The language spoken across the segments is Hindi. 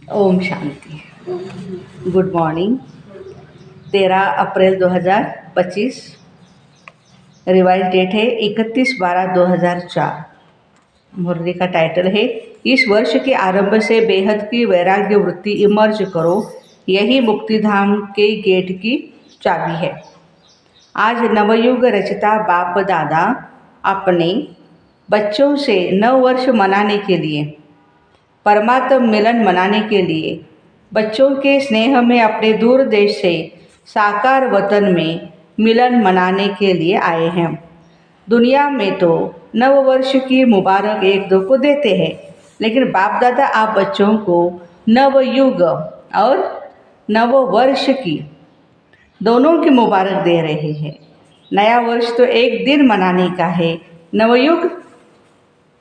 ओम शांति। Good morning. 13 April 2025। Revise date है 31/12/2004। मुरली का टाइटल है इस वर्ष के आरंभ से बेहद की वैराग्य वृत्ति इमर्ज करो, यही मुक्तिधाम के गेट की चाबी है। आज नवयुग रचिता बाप दादा अपने बच्चों से नव वर्ष मनाने के लिए, परमात्म मिलन मनाने के लिए, बच्चों के स्नेह में अपने दूर देश से साकार वतन में मिलन मनाने के लिए आए हैं। दुनिया में तो नव वर्ष की मुबारक एक दो को देते हैं, लेकिन बाप दादा आप बच्चों को नव युग और नव वर्ष की दोनों की मुबारक दे रहे हैं। नया वर्ष तो एक दिन मनाने का है, नवयुग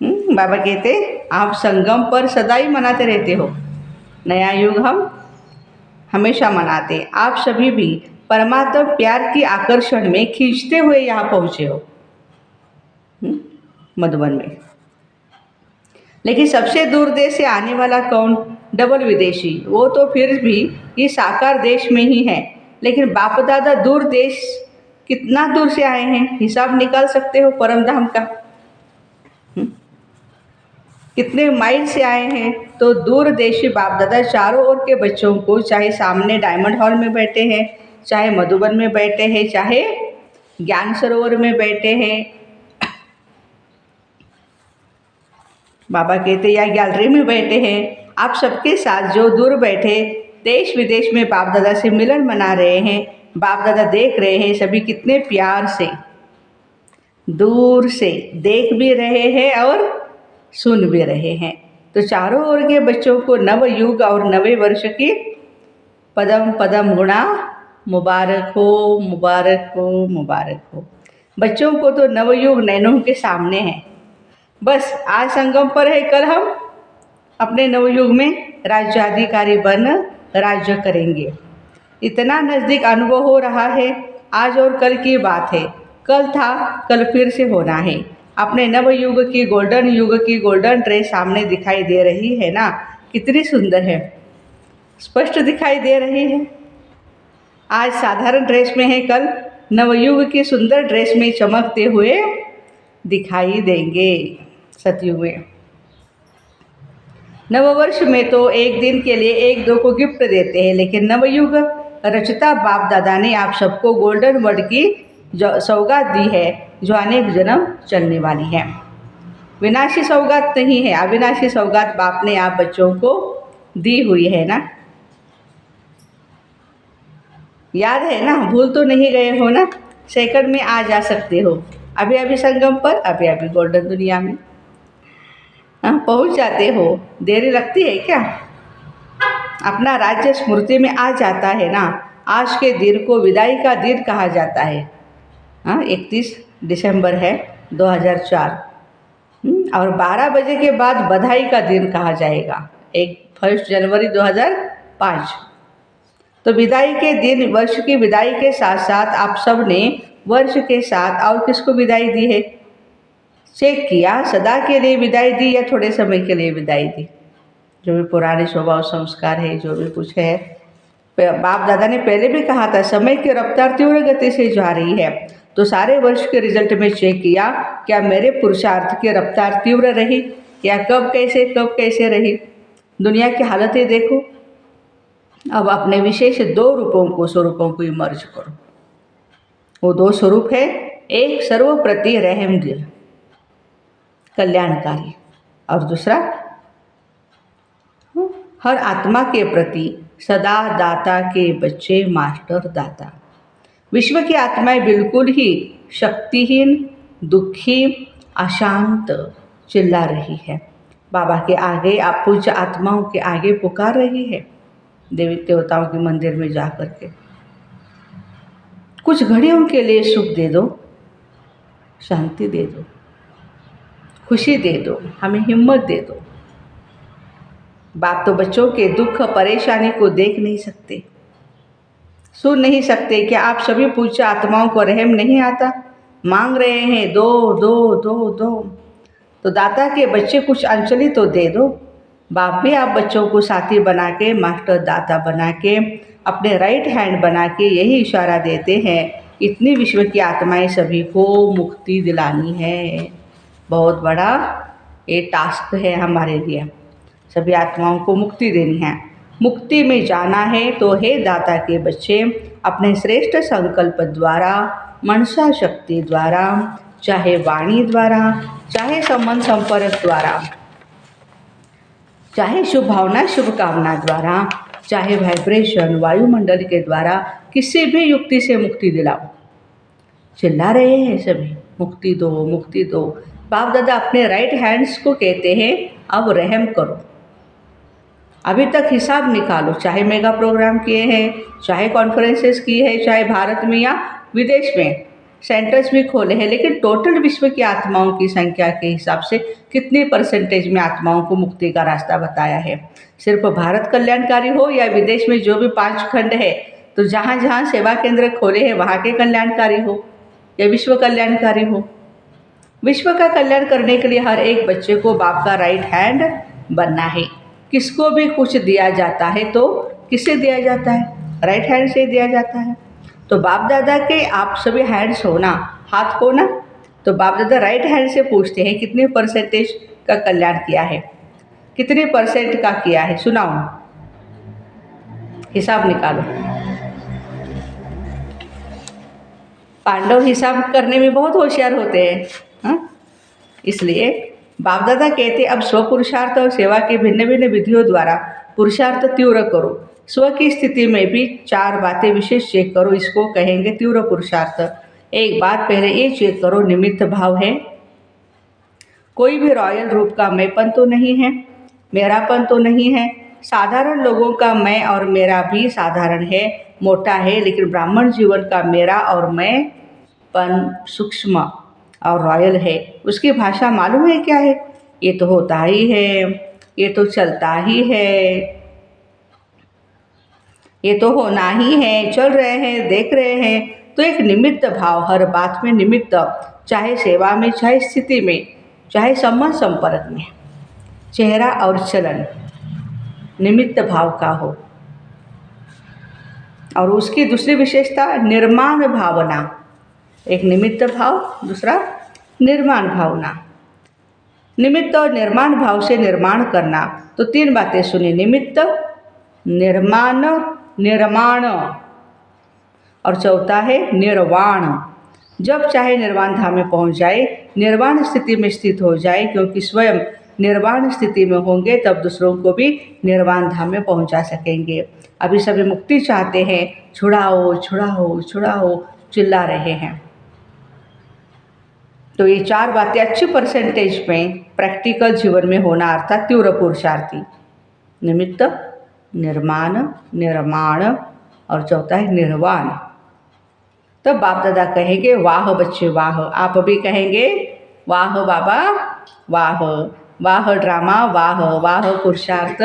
बाबा कहते आप संगम पर सदा ही मनाते रहते हो, नया युग हम हमेशा मनाते। आप सभी भी परमात्मा प्यार की आकर्षण में खींचते हुए यहाँ पहुँचे हो मधुबन में। लेकिन सबसे दूर देश से आने वाला कौन? डबल विदेशी। वो तो फिर भी ये साकार देश में ही है, लेकिन बाप दादा दूर देश कितना दूर से आए हैं, हिसाब निकाल सकते हो परम धाम का। कितने माइल से आए हैं। तो दूर देशी बाप दादा चारों ओर के बच्चों को, चाहे सामने डायमंड हॉल में बैठे हैं, चाहे मधुबन में बैठे हैं, चाहे ज्ञान सरोवर में बैठे हैं, बाबा कहते या गैलरी में बैठे हैं, आप सबके साथ जो दूर बैठे देश विदेश में बाप दादा से मिलन मना रहे हैं, बाप दादा देख रहे हैं, सभी कितने प्यार से दूर से देख भी रहे हैं और सुन भी रहे हैं। तो चारों ओर के बच्चों को नव युग और नवे वर्ष की पदम पदम गुणा मुबारक हो, मुबारक हो, मुबारक हो। बच्चों को तो नवयुग नैनों के सामने है। बस आज संगम पर है, कल हम अपने नवयुग में राज्याधिकारी बन राज्य करेंगे। इतना नज़दीक अनुभव हो रहा है। आज और कल की बात है, कल था कल फिर से होना है। अपने नव युग की गोल्डन ड्रेस सामने दिखाई दे रही है ना, कितनी सुंदर है, स्पष्ट दिखाई दे रही है। आज साधारण ड्रेस में है, कल नवयुग की सुंदर ड्रेस में चमकते हुए दिखाई देंगे सतयुग में। नववर्ष में तो एक दिन के लिए एक दो को गिफ्ट देते हैं, लेकिन नवयुग रचिता बाप दादा ने आप सबको गोल्डन वर्ड की सौगात दी है, जो अनेक जन्म चलने वाली है। विनाशी सौगात नहीं है, अविनाशी सौगात बाप ने आप बच्चों को दी हुई है ना। याद है ना, भूल तो नहीं गए हो ना। सेकंड में आ जा सकते हो, अभी अभी संगम पर, अभी अभी गोल्डन दुनिया में पहुंच जाते हो। देरी लगती है क्या? अपना राज्य स्मृति में आ जाता है ना। आज के दिन को विदाई का दिन कहा जाता है। 31 दिसंबर है 2004 और 12 बजे के बाद बधाई का दिन कहा जाएगा, 1 जनवरी 2005। तो विदाई के दिन, वर्ष की विदाई के साथ साथ आप सब ने वर्ष के साथ और किसको विदाई दी है चेक किया? सदा के लिए विदाई दी या थोड़े समय के लिए विदाई दी? जो भी पुराने स्वभाव संस्कार है, जो भी कुछ है, बाप दादा ने पहले भी कहा था समय की रफ्तार तीव्र गति से जा रही है। तो सारे वर्ष के रिजल्ट में चेक किया, क्या मेरे पुरुषार्थ की रफ्तार तीव्र रही या कब कैसे रही? दुनिया की हालतें देखो। अब अपने विशेष दो स्वरूपों को इमर्ज करो। वो दो स्वरूप है, एक सर्वप्रति रहम दिल कल्याणकारी, और दूसरा हर आत्मा के प्रति सदा दाता के बच्चे मास्टर दाता। विश्व की आत्माएं बिल्कुल ही शक्तिहीन, दुखी, अशांत चिल्ला रही है। बाबा के आगे, आप पूज्य आत्माओं के आगे पुकार रही है, देवी देवताओं के मंदिर में जा कर के। कुछ घड़ियों के लिए सुख दे दो, शांति दे दो, खुशी दे दो, हमें हिम्मत दे दो। बाप तो बच्चों के दुख परेशानी को देख नहीं सकते, सुन नहीं सकते। क्या आप सभी पूज्य आत्माओं को रहम नहीं आता? मांग रहे हैं दो दो दो दो, तो दाता के बच्चे कुछ अंजलि तो दे दो। बाप भी आप बच्चों को साथी बना के, मास्टर दाता बना के, अपने राइट हैंड बना के यही इशारा देते हैं, इतनी विश्व की आत्माएं सभी को मुक्ति दिलानी है। बहुत बड़ा ये टास्क है हमारे लिए, सभी आत्माओं को मुक्ति देनी है। मुक्ति में जाना है तो हे दाता के बच्चे, अपने श्रेष्ठ संकल्प द्वारा, मनसा शक्ति द्वारा, चाहे वाणी द्वारा, चाहे संबंध संपर्क द्वारा, चाहे शुभ भावना शुभकामना द्वारा, चाहे वाइब्रेशन वायुमंडल के द्वारा, किसी भी युक्ति से मुक्ति दिलाओ। चिल्ला रहे हैं सभी, मुक्ति दो मुक्ति दो। बाप दादा अपने राइट हैंड्स को कहते हैं अब रहम करो। अभी तक हिसाब निकालो, चाहे मेगा प्रोग्राम किए हैं, चाहे कॉन्फ्रेंसेस की है, चाहे भारत में या विदेश में सेंटर्स भी खोले हैं, लेकिन टोटल विश्व की आत्माओं की संख्या के हिसाब से कितनी परसेंटेज में आत्माओं को मुक्ति का रास्ता बताया है। सिर्फ भारत कल्याणकारी हो या विदेश में जो भी 5 खंड है, तो जहाँ जहाँ सेवा केंद्र खोले हैं वहाँ के कल्याणकारी हो या विश्व कल्याणकारी हो। विश्व का कल्याण करने के लिए हर एक बच्चे को बाप का राइट हैंड बनना है। किसको भी कुछ दिया जाता है तो किससे दिया जाता है? राइट हैंड से दिया जाता है। तो बाप दादा के आप सभी हैंड्स हो ना, हाथ हो ना, तो बाप दादा राइट हैंड से पूछते हैं कितने परसेंटेज का कल्याण किया है, कितने परसेंट का किया है, सुनाओ, हिसाब निकालो। पांडव हिसाब करने में बहुत होशियार होते हैं, हाँ? इसलिए बाप दादा कहते अब स्व पुरुषार्थ और सेवा के भिन्न भिन्न विधियों द्वारा पुरुषार्थ तीव्र करो। स्व की स्थिति में भी 4 बातें विशेष चेक करो, इसको कहेंगे तीव्र पुरुषार्थ। एक बात पहले ये चेक करो, निमित्त भाव है। कोई भी रॉयल रूप का मैंपन तो नहीं है, मेरापन तो नहीं है। साधारण लोगों का मैं और मेरा भी साधारण है, मोटा है, लेकिन ब्राह्मण जीवन का मेरा और मैं पन सूक्ष्म और रॉयल है। उसकी भाषा मालूम है क्या है? ये तो होता ही है, ये तो चलता ही है, ये तो होना ही है, चल रहे हैं, देख रहे हैं। तो एक निमित्त भाव, हर बात में निमित्त, चाहे सेवा में, चाहे स्थिति में, चाहे संबंध संपर्क में, चेहरा और चलन निमित्त भाव का हो। और उसकी दूसरी विशेषता निर्माण भावना। एक निमित्त भाव, दूसरा निर्माण भावना। निमित्त और निर्माण भाव से निर्माण करना, तो 3 बातें सुनी, निमित्त, निर्माण, निर्माण, और चौथा है निर्वाण। जब चाहे निर्वाण धाम में पहुंच जाए, निर्वाण स्थिति में स्थित हो जाए, क्योंकि स्वयं निर्वाण स्थिति में होंगे तब दूसरों को भी निर्वाण धाम में पहुंचा सकेंगे। अभी सभी मुक्ति चाहते हैं, छुड़ाओ छुड़ाओ छुड़ाओ चिल्ला रहे हैं। तो ये 4 बातें अच्छी परसेंटेज में प्रैक्टिकल जीवन में होना, अर्थात तीव्र पुरुषार्थी। निमित्त, निर्माण, निर्माण, और चौथा है निर्वाण। तब बाप दादा कहेंगे वाह बच्चे वाह। आप भी कहेंगे वाह बाबा वाह, वाह ड्रामा वाह, वाह पुरुषार्थ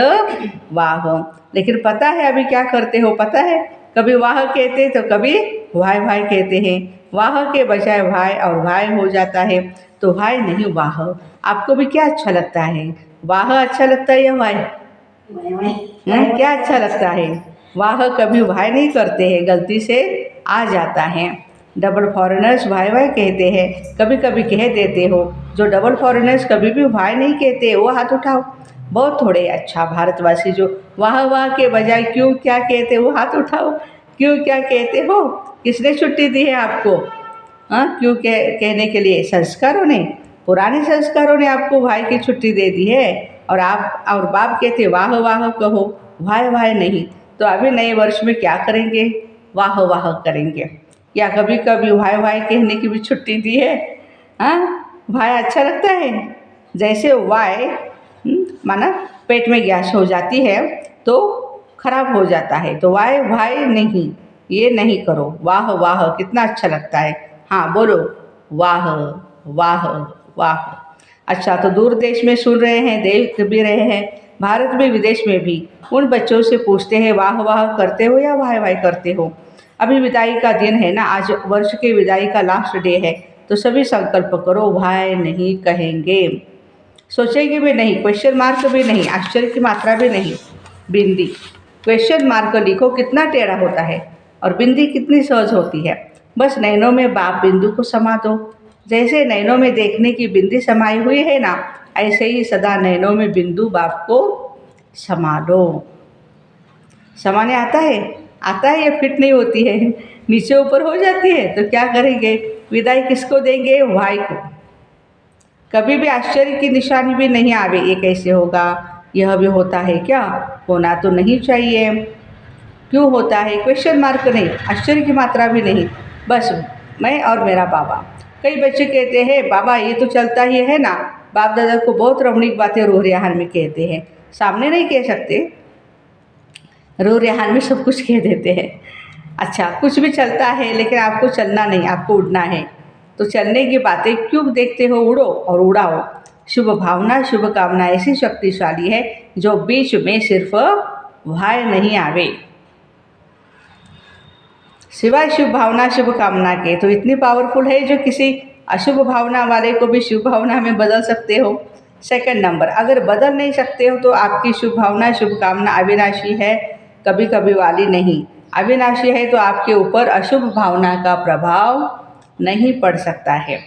वाह। लेकिन पता है अभी क्या करते हो? पता है, कभी वाह कहते तो कभी वाह वाह कहते हैं। वाह के बजाय भाई और भाई हो जाता है, तो भाई नहीं वाह। आपको भी क्या अच्छा लगता है? वाह अच्छा लगता है या वाह? क्या अच्छा लगता है? वाह कभी वाह नहीं करते हैं, गलती से आ जाता है। डबल फॉरेनर्स वाह वाह कहते हैं, कभी कभी कह देते हो। जो डबल फॉरेनर्स कभी भी वाह नहीं कहते वो हाथ उठाओ। बहुत थोड़े अच्छा भारतवासी जो वाह वाह के बजाय क्यों क्या कहते हो, हाथ उठाओ। क्यों क्या कहते हो? किसने छुट्टी दी है आपको? हाँ, क्यों कहने के लिए? संस्कारों ने, पुराने संस्कारों ने आपको भाई की छुट्टी दे दी है। और आप और बाप कहते वाह वाह कहो, वाह वाह नहीं। तो अभी नए वर्ष में क्या करेंगे? वाह वाह करेंगे। या कभी कभी वाह वाह कहने की भी छुट्टी दी है? हाँ, वाह अच्छा लगता है। जैसे वाह माना पेट में गैस हो जाती है तो खराब हो जाता है, तो वाह वाह नहीं, ये नहीं करो। वाह वाह कितना अच्छा लगता है। हाँ बोलो, वाह वाह वाह। अच्छा, तो दूर देश में सुन रहे हैं, देख भी रहे हैं, भारत में विदेश में भी उन बच्चों से पूछते हैं वाह वाह करते हो या वाह वाह करते हो? अभी विदाई का दिन है ना, आज वर्ष के विदाई का लास्ट डे है, तो सभी संकल्प करो वाह नहीं कहेंगे। सोचेंगे भी नहीं, क्वेश्चन मार्क भी नहीं, आश्चर्य की मात्रा भी नहीं। बिंदी, क्वेश्चन मार्क लिखो कितना टेढ़ा होता है और बिंदी कितनी सहज होती है। बस नैनों में बाप बिंदु को समा दो। जैसे नैनों में देखने की बिंदी समाई हुई है ना, ऐसे ही सदा नैनों में बिंदु बाप को समा लो। समाने आता है? आता है, ये फिट नहीं होती है, नीचे ऊपर हो जाती है, तो क्या करेंगे? विदाई किसको देंगे? वाई को। कभी भी आश्चर्य की निशानी भी नहीं आवे, ये कैसे होगा, यह भी होता है क्या, होना तो नहीं चाहिए, क्यों होता है, क्वेश्चन मार्क नहीं, आश्चर्य की मात्रा भी नहीं, बस मैं और मेरा बाबा। कई बच्चे कहते हैं बाबा ये तो चलता ही है ना, बाप दादा को बहुत रमणीक बातें रूह रेहान में कहते हैं, सामने नहीं कह सकते, रूह रेहान में सब कुछ कह देते हैं। अच्छा, कुछ भी चलता है लेकिन आपको चलना नहीं, आपको उड़ना है, तो चलने की बातें क्यों देखते हो, उड़ो और उड़ाओ। शुभ भावना शुभ कामना ऐसी शक्तिशाली है जो बीच में सिर्फ वाय नहीं आवे। सिवाय शुभ भावना शुभ कामना के तो इतनी पावरफुल है जो किसी अशुभ भावना वाले को भी शुभ भावना में बदल सकते हो। सेकंड नंबर, अगर बदल नहीं सकते हो तो आपकी शुभ भावना शुभ कामना अविनाशी है, कभी कभी वाली नहीं। अविनाशी है तो आपके ऊपर अशुभ भावना का प्रभाव नहीं पड़ सकता है।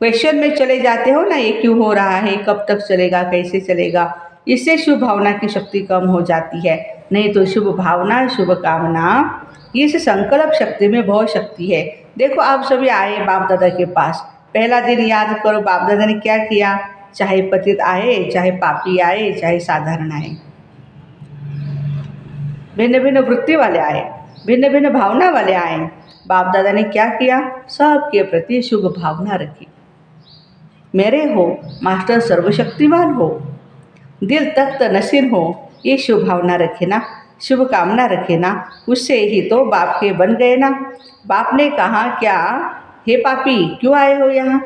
क्वेश्चन में चले जाते हो ना, ये क्यों हो रहा है, कब तक चलेगा, कैसे चलेगा, इससे शुभ भावना की शक्ति कम हो जाती है। नहीं तो शुभ भावना शुभ कामना इस संकल्प शक्ति में बहुत शक्ति है। देखो आप सभी आए बाप दादा के पास, पहला दिन याद करो बाप दादा ने क्या किया, चाहे पतित आए, चाहे पापी आए, चाहे साधारण आए, भिन्न भिन्न वृत्ति वाले आए, भिन्न भिन्न भावना वाले आए, बाप दादा ने क्या किया, सबके प्रति शुभ भावना रखी। मेरे हो, मास्टर सर्वशक्तिमान हो, दिल तख्त नसीर हो, ये शुभ भावना रखे ना, शुभ कामना रखे ना, उससे ही तो बाप के बन गए ना। बाप ने कहा क्या, हे पापी क्यों आए हो यहाँ,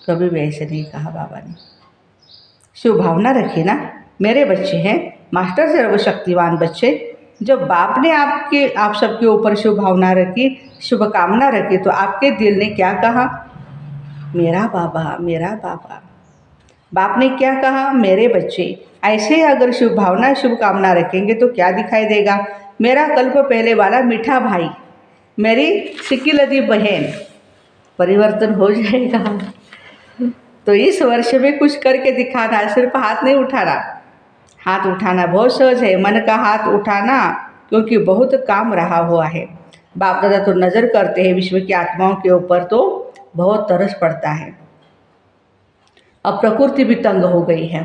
कभी भी ऐसे नहीं कहा बाबा ने। शुभ भावना रखे ना, मेरे बच्चे हैं, मास्टर सर्वशक्तिवान बच्चे। जब बाप ने आप सबके ऊपर शुभ भावना रखी, शुभ कामना रखी, तो आपके दिल ने क्या कहा, मेरा बाबा मेरा बाबा। बाप ने क्या कहा, मेरे बच्चे। ऐसे ही अगर शुभ भावना शुभ कामना रखेंगे तो क्या दिखाई देगा, मेरा कल्प पहले वाला मीठा भाई, मेरी सिक्की लदी बहन, परिवर्तन हो जाएगा। तो इस वर्ष में कुछ करके दिखाना, सिर्फ हाथ नहीं उठाना। हाथ उठाना बहुत सहज है, मन का हाथ उठाना, क्योंकि बहुत काम रहा हुआ है। बाप दादा तो नज़र करते हैं विश्व की आत्माओं के ऊपर, तो बहुत तरस पड़ता है। अब प्रकृति भी तंग हो गई है,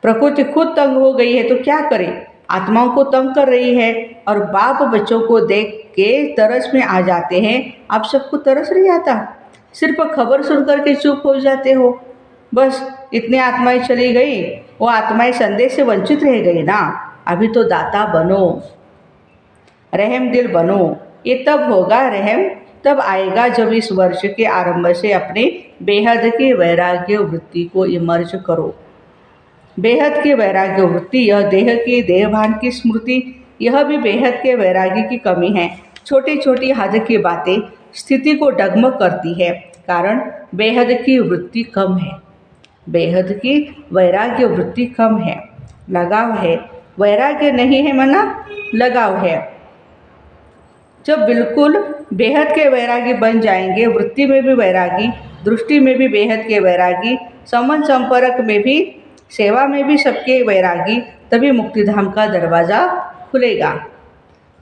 प्रकृति खुद तंग हो गई है, तो क्या करे, आत्माओं को तंग कर रही है, और बाप बच्चों को देख के तरस में आ जाते हैं। आप सबको तरस नहीं आता, सिर्फ खबर सुनकर के चुप हो जाते हो, बस इतनी आत्माएं चली गई, वो आत्माएं संदेश से वंचित रह गई ना। अभी तो दाता बनो, रहम दिल बनो, ये तब होगा रहम, तब आएगा जब इस वर्ष के आरंभ से अपने बेहद की वैराग्य वृत्ति को इमर्ज करो। बेहद की वैराग्य वृत्ति, यह देह की देहभान की स्मृति, यह भी बेहद के वैराग्य की कमी है। छोटी छोटी हद की बातें स्थिति को डगमग करती है, कारण बेहद की वृत्ति कम है, बेहद की वैराग्य वृत्ति कम है, लगाव है, वैराग्य नहीं है मना लगाव है। जब बिल्कुल बेहद के वैरागी बन जाएंगे, वृत्ति में भी वैरागी, दृष्टि में भी बेहद के वैरागी, संबंध संपर्क में भी, सेवा में भी सबके वैरागी, तभी मुक्तिधाम का दरवाज़ा खुलेगा।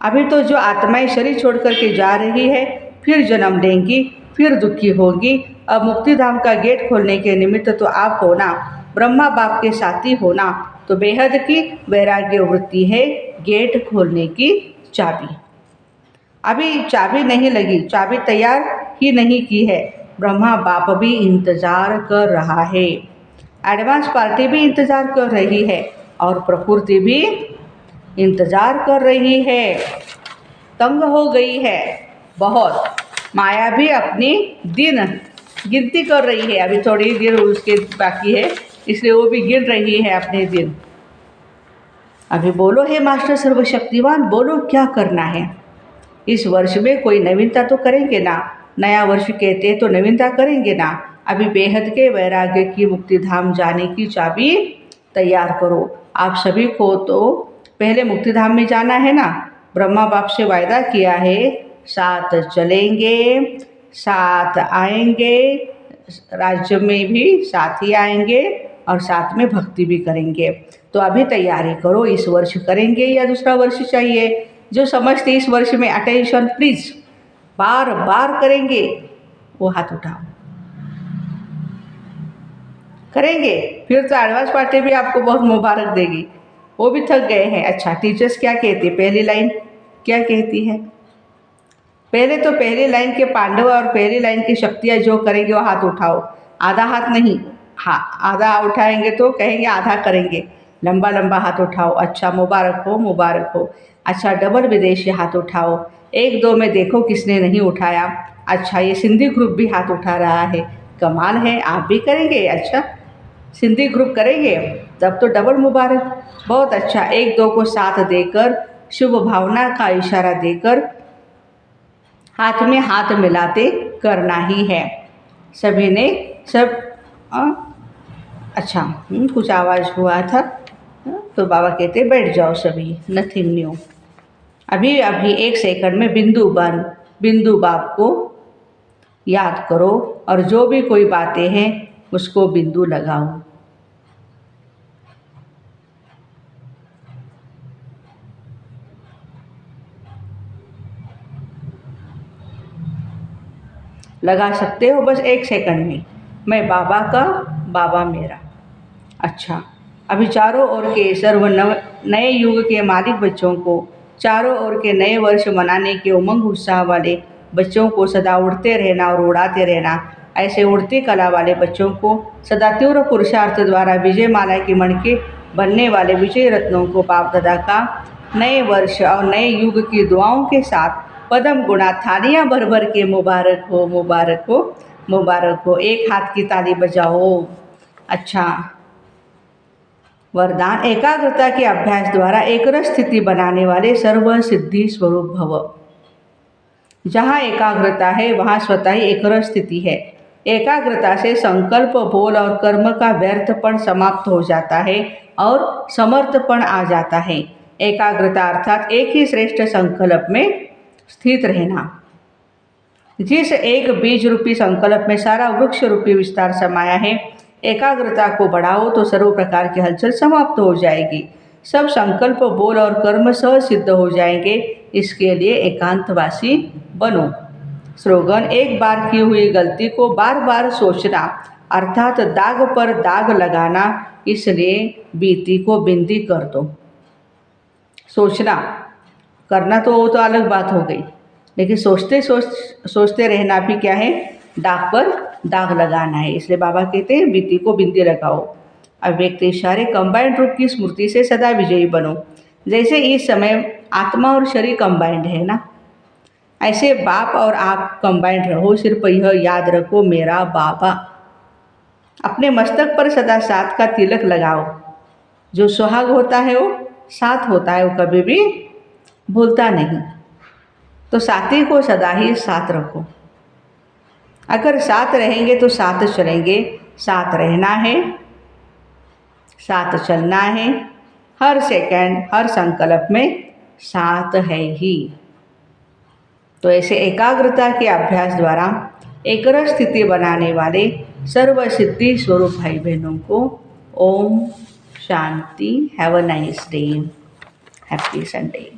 अभी तो जो आत्माएं शरीर छोड़ करके जा रही है, फिर जन्म लेंगी, फिर दुखी होगी। अब मुक्तिधाम का गेट खोलने के निमित्त तो आप होना, ब्रह्मा बाप के साथी होना, तो बेहद की वैराग्य वृत्ति है गेट खोलने की चाबी। अभी चाबी नहीं लगी, चाबी तैयार ही नहीं की है, ब्रह्मा बाप भी इंतज़ार कर रहा है, एडवांस पार्टी भी इंतज़ार कर रही है, और प्रकृति भी इंतज़ार कर रही है। तंग हो गई है बहुत, माया भी अपनी दिन गिनती कर रही है, अभी थोड़ी देर उसके बाकी है, इसलिए वो भी गिन रही है अपने दिन। अभी बोलो हे मास्टर सर्वशक्तिवान, बोलो क्या करना है। इस वर्ष में कोई नवीनता तो करेंगे ना, नया वर्ष कहते हैं तो नवीनता करेंगे ना, अभी बेहद के वैराग्य की मुक्ति धाम जाने की चाबी तैयार करो। आप सभी को तो पहले मुक्ति धाम में जाना है ना। ब्रह्मा बाप से वायदा किया है, साथ चलेंगे, साथ आएंगे, राज्य में भी साथ ही आएंगे और साथ में भक्ति भी करेंगे। तो अभी तैयारी करो, इस वर्ष करेंगे या दूसरा वर्ष चाहिए। जो समझते इस वर्ष में अटेंशन प्लीज, बार बार करेंगे वो हाथ उठाओ। करेंगे फिर तो एडवांस पार्टी भी आपको बहुत मुबारक देगी। वो भी थक गए हैं। अच्छा, टीचर्स क्या कहती है, पहली लाइन क्या कहती है? पहली लाइन के पांडव और पहली लाइन की शक्तियाँ जो करेंगे वो हाथ उठाओ। आधा हाथ नहीं, हाँ आधा उठाएंगे तो कहेंगे आधा करेंगे। लंबा लंबा हाथ उठाओ। अच्छा, मुबारक हो मुबारक हो। अच्छा, डबल विदेशी हाथ उठाओ। एक दो में देखो किसने नहीं उठाया। अच्छा, ये सिंधी ग्रुप भी हाथ उठा रहा है, कमाल है, आप भी करेंगे। अच्छा, सिंधी ग्रुप करेंगे, तब तो डबल मुबारक। बहुत अच्छा, एक दो को साथ देकर शुभ भावना का इशारा देकर हाथ में हाथ मिलाते करना ही है। सभी ने सब अच्छा कुछ आवाज़ हुआ था तो बाबा कहते बैठ जाओ सभी, नथिंग न्यू। अभी अभी 1 सेकंड में बिंदु बाप को याद करो और जो भी कोई बातें हैं उसको बिंदु लगाओ। लगा सकते हो बस 1 सेकंड में। मैं बाबा का, बाबा मेरा। अच्छा, अभी चारों ओर के सर्व नए युग के मालिक बच्चों को, चारों ओर के नए वर्ष मनाने के उमंग उत्साह वाले बच्चों को सदा उड़ते रहना और उड़ाते रहना। ऐसे उड़ती कला वाले बच्चों को सदा तीव्र पुरुषार्थ द्वारा विजय माला की मणके बनने वाले विजय रत्नों को बाप दादा का नए वर्ष और नए युग की दुआओं के साथ पदम गुणा थालियां भर भर के मुबारक हो मुबारक हो मुबारक हो। एक हाथ की ताली बजाओ। अच्छा, वरदान, एकाग्रता के अभ्यास द्वारा एकरस स्थिति बनाने वाले सर्व सिद्धि स्वरूप भव। जहाँ एकाग्रता है वहाँ स्वतः ही एकरस स्थिति है। एकाग्रता से संकल्प, बोल और कर्म का व्यर्थपण समाप्त हो जाता है और समर्थपण आ जाता है। एकाग्रता अर्थात एक ही श्रेष्ठ संकल्प में स्थित रहना। जिस एक बीज रूपी संकल्प में सारा वृक्ष रूपी विस्तार समाया है, एकाग्रता को बढ़ाओ तो सर्व प्रकार की हलचल समाप्त हो जाएगी। सब संकल्प, बोल और कर्म सह सिद्ध हो जाएंगे। इसके लिए एकांतवासी बनो। स्लोगन, एक बार की हुई गलती को बार बार सोचना अर्थात दाग पर दाग लगाना, इसलिए बीती को बिंदी कर दो। सोचना, करना तो वो तो अलग बात हो गई, लेकिन सोचते रहना भी क्या है, दाग पर दाग लगाना है। इसलिए बाबा कहते हैं बीती को बिंदी लगाओ। अव्यक्त इशारे कंबाइंड रूप की स्मृति से सदा विजयी बनो। जैसे इस समय आत्मा और शरीर कंबाइंड है ना, ऐसे बाप और आप कंबाइंड रहो। सिर्फ यह याद रखो, मेरा बाबा। अपने मस्तक पर सदा साथ का तिलक लगाओ। जो सुहाग होता है वो साथ होता है, वो कभी भी भूलता नहीं। तो साथी को सदा ही साथ रखो। अगर साथ रहेंगे तो साथ चलेंगे। साथ रहना है, साथ चलना है। हर सेकंड, हर संकल्प में साथ है ही। तो ऐसे एकाग्रता के अभ्यास द्वारा एकरस स्थिति बनाने वाले सर्व सिद्धि स्वरूप भाई बहनों को ओम शांति। Have a nice day. Happy Sunday.